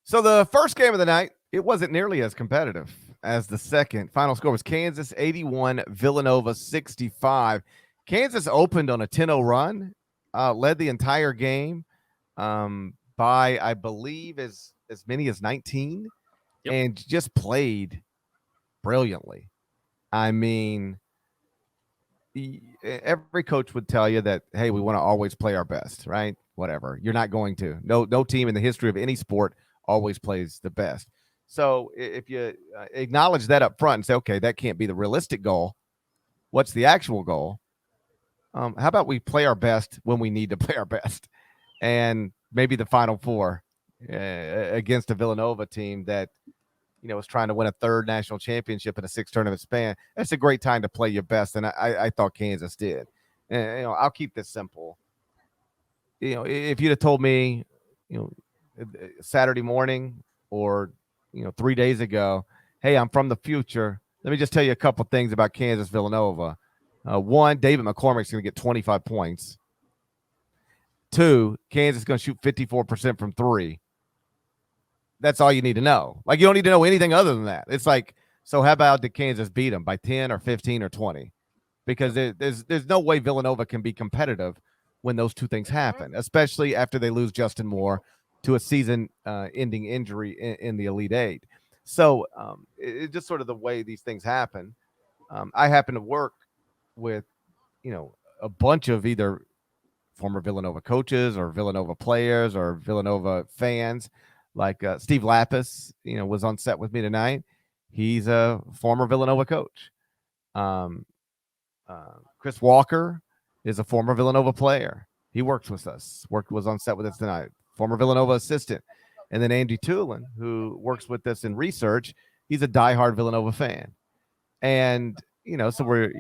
So the first game of the night, it wasn't nearly as competitive as the second. Final score was Kansas 81, Villanova 65. Kansas opened on a 10-0 run, led the entire game by, I believe, as many as 19, Yep. and just played brilliantly. I mean, every coach would tell you that, hey, we want to always play our best, right? Whatever. You're not going to. No team in the history of any sport always plays the best. So if you acknowledge that up front and say, okay, that can't be the realistic goal. What's the actual goal? How about we play our best when we need to play our best? And maybe the Final Four against a Villanova team that was trying to win a third national championship in a 6 tournament span. That's a great time to play your best, and I thought Kansas did. And I'll keep this simple. If you'd have told me, Saturday morning or 3 days ago, hey, I'm from the future. Let me just tell you a couple things about Kansas Villanova. One, David McCormick's going to get 25 points. Two, Kansas is going to shoot 54% from three. That's all you need to know. Like, you don't need to know anything other than that. It's like, so how about did Kansas beat them by 10 or 15 or 20? Because there's no way Villanova can be competitive when those two things happen, especially after they lose Justin Moore to a season-ending injury in the Elite Eight. So it's just sort of the way these things happen. I happen to work with, a bunch of either former Villanova coaches or Villanova players or Villanova fans. Like Steve Lapis, was on set with me tonight. He's a former Villanova coach. Chris Walker is a former Villanova player. He works with us. Was on set with us tonight. Former Villanova assistant. And then Andy Tulin, who works with us in research. He's a diehard Villanova fan. And so we're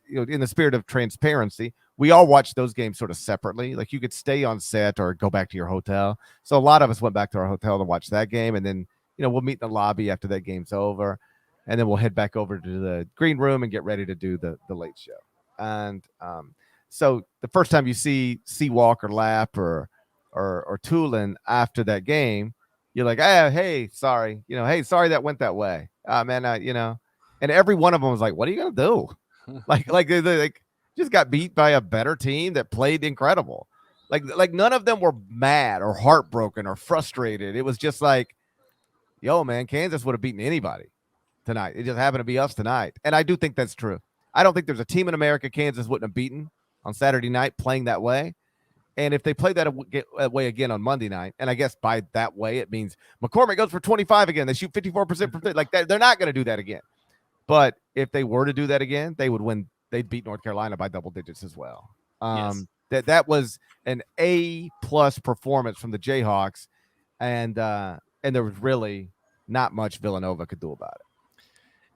in the spirit of transparency, we all watched those games sort of separately. Like, you could stay on set or go back to your hotel. So a lot of us went back to our hotel to watch that game, and then we'll meet in the lobby after that game's over, and then we'll head back over to the green room and get ready to do the late show. And so the first time you see Walker Lapp or Tulin after that game, you're like, hey, sorry, hey, sorry that went that way, man, and every one of them was like, what are you gonna do? like they just got beat by a better team that played incredible. Like none of them were mad or heartbroken or frustrated. It was just like, yo, man, Kansas would have beaten anybody tonight. It just happened to be us tonight. And I do think that's true. I don't think there's a team in America Kansas wouldn't have beaten on Saturday night playing that way. And if they play that way again on Monday night, and I guess by that way it means McCormick goes for 25 again. They shoot 54% from three. Like, they're not going to do that again. But if they were to do that again, they would win. They'd beat North Carolina by double digits as well. Yes. That was an A+ performance from the Jayhawks, and there was really not much Villanova could do about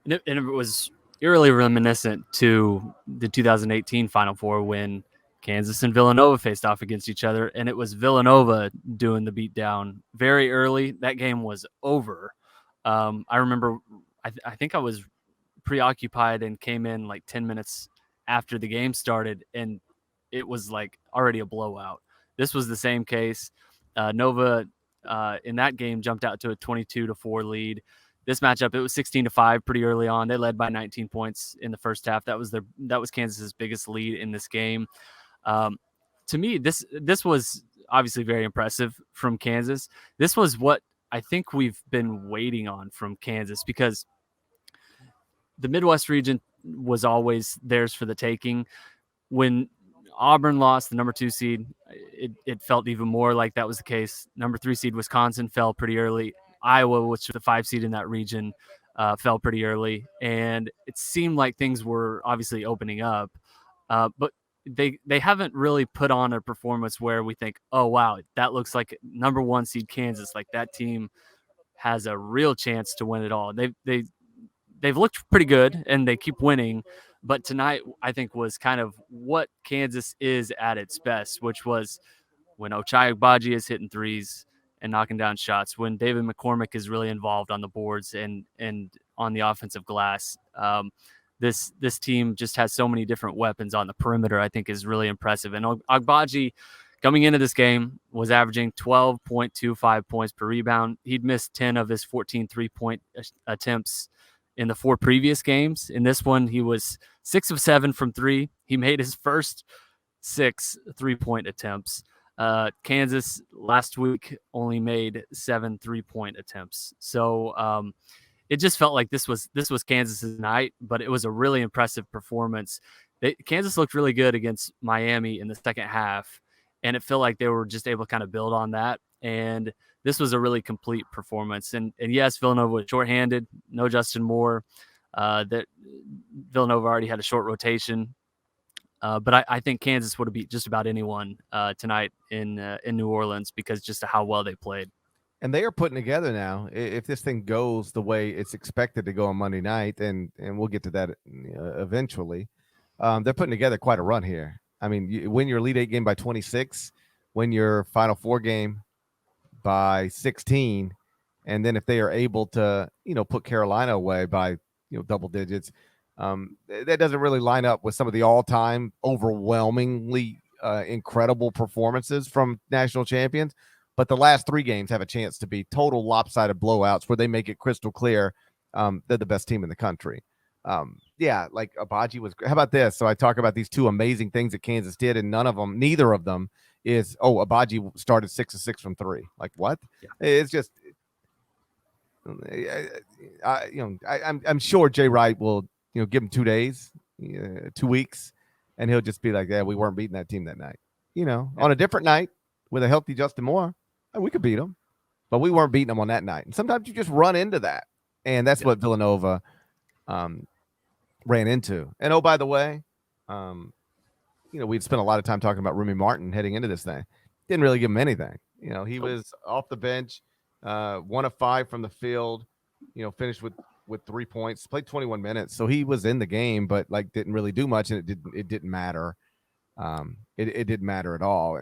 it. And it was eerily reminiscent to the 2018 Final Four when Kansas and Villanova faced off against each other, and it was Villanova doing the beatdown very early. That game was over. I remember, I think I was preoccupied and came in like 10 minutes after the game started, and it was like already a blowout. This was the same case. Nova in that game jumped out to a 22-4 lead. This matchup, it was 16-5 pretty early on. They led by 19 points in the first half. That was Kansas's biggest lead in this game. To me, this was obviously very impressive from Kansas. This was what I think we've been waiting on from Kansas, because the Midwest region was always theirs for the taking. When Auburn lost, the number 2 seed, it felt even more like that was the case. Number 3 seed Wisconsin fell pretty early. Iowa, which was the 5 seed in that region, fell pretty early. And it seemed like things were obviously opening up. But they haven't really put on a performance where we think, oh, wow, that looks like number 1 seed Kansas. Like, that team has a real chance to win it all. They've looked pretty good, and they keep winning. But tonight, I think, was kind of what Kansas is at its best, which was when Ochai Agbaji is hitting threes and knocking down shots, when David McCormick is really involved on the boards and on the offensive glass. This team just has so many different weapons on the perimeter, I think, is really impressive. And Agbaji coming into this game was averaging 12.25 points per rebound. He'd missed 10 of his 14 3-point attempts in the 4 previous games. In this one, he was 6 of 7 from 3. He made his first 6 3-point attempts. Kansas last week only made 7 3-point attempts. So it just felt like this was Kansas's night, but it was a really impressive performance. Kansas looked really good against Miami in the second half, and it felt like they were just able to kind of build on that. And this was a really complete performance. And yes, Villanova was shorthanded, no Justin Moore. That Villanova already had a short rotation. But I think Kansas would have beat just about anyone tonight in New Orleans because just of how well they played. And they are putting together now. If this thing goes the way it's expected to go on Monday night, and we'll get to that eventually, they're putting together quite a run here. I mean, you win your Elite Eight game by 26, win your Final Four game by 16, and then if they are able to, put Carolina away by double digits, that doesn't really line up with some of the all-time overwhelmingly incredible performances from national champions. But the last 3 games have a chance to be total lopsided blowouts where they make it crystal clear they're the best team in the country. Yeah, like Agbaji was great. How about this? So I talk about these 2 amazing things that Kansas did, and neither of them is, Agbaji started 6 of 6 from 3. Like, what? Yeah. It's just, I'm sure Jay Wright will, give him 2 days, 2 weeks, and he'll just be like, yeah, we weren't beating that team that night. On a different night with a healthy Justin Moore, we could beat them, but we weren't beating them on that night. And sometimes you just run into that, and that's what Villanova ran into. And by the way, we'd spent a lot of time talking about Remy Martin heading into this thing. Didn't really give him anything. He was off the bench, 1 of 5 from the field. Finished with 3 points, played 21 minutes, so he was in the game, but didn't really do much, and it didn't matter. It didn't matter at all.